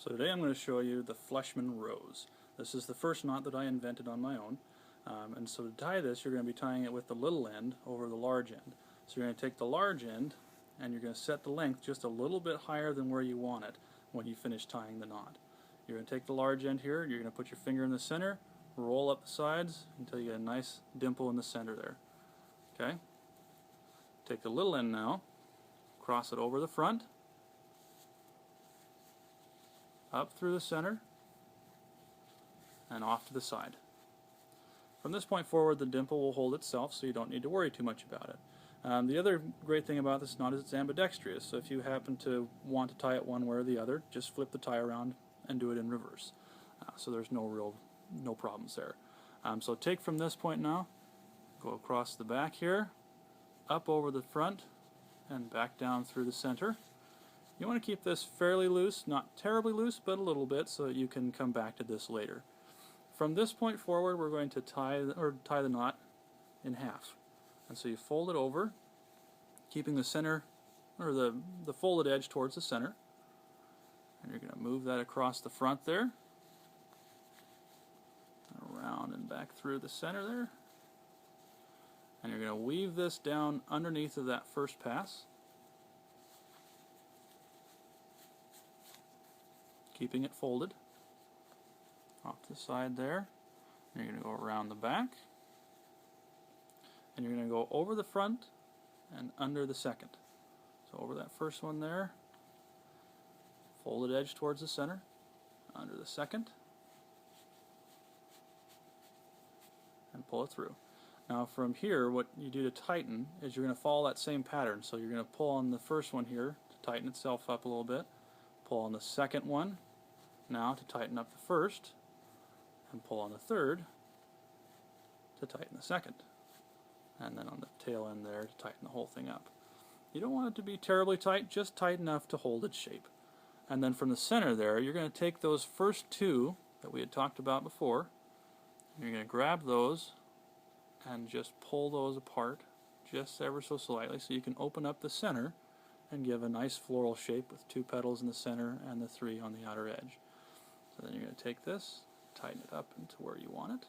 So today I'm going to show you the Fleshman Rose. This is the first knot that I invented on my own. And so to tie this, you're going to be tying it with the little end over the large end. So you're going to take the large end and you're going to set the length just a little bit higher than where you want it when you finish tying the knot. You're going to take the large end here, you're going to put your finger in the center, roll up the sides until you get a nice dimple in the center there. Okay? Take the little end now, cross it over the front, up through the center, and off to the side. From this point forward, the dimple will hold itself, so you don't need to worry too much about it. The other great thing about this knot is it's ambidextrous, so if you happen to want to tie it one way or the other, just flip the tie around and do it in reverse. So there's no problems there. So take from this point now, go across the back here, up over the front, and back down through the center. You want to keep this fairly loose, not terribly loose, but a little bit, so that you can come back to this later. From this point forward, we're going to tie the knot in half. And so you fold it over, keeping the center, or the folded edge towards the center. And you're going to move that across the front there, around and back through the center there. And you're going to weave this down underneath of that first pass, keeping it folded off to the side there. And you're going to go around the back, and you're going to go over the front and under the second. So over that first one there, folded edge towards the center, under the second, and pull it through. Now from here, what you do to tighten is you're going to follow that same pattern. So you're going to pull on the first one here to tighten itself up a little bit, pull on the second one now to tighten up the first, and pull on the third to tighten the second, and then on the tail end there to tighten the whole thing up. You don't want it to be terribly tight, just tight enough to hold its shape. And then from the center there, you're going to take those first two that we had talked about before, and you're going to grab those and just pull those apart just ever so slightly so you can open up the center and give a nice floral shape with 2 petals in the center and the 3 on the outer edge. So then you're going to take this, tighten it up into where you want it,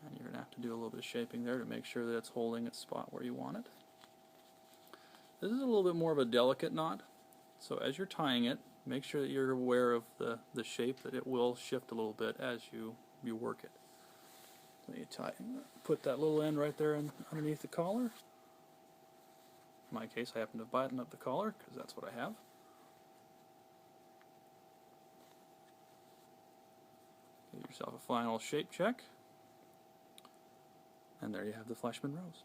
and you're going to have to do a little bit of shaping there to make sure that it's holding its spot where you want it. This is a little bit more of a delicate knot, so as you're tying it, make sure that you're aware of the shape, that it will shift a little bit as you work it. So you put that little end right there underneath the collar. In my case, I happen to button up the collar because that's what I have. Give yourself a final shape check, and there you have the Fleshman Rose.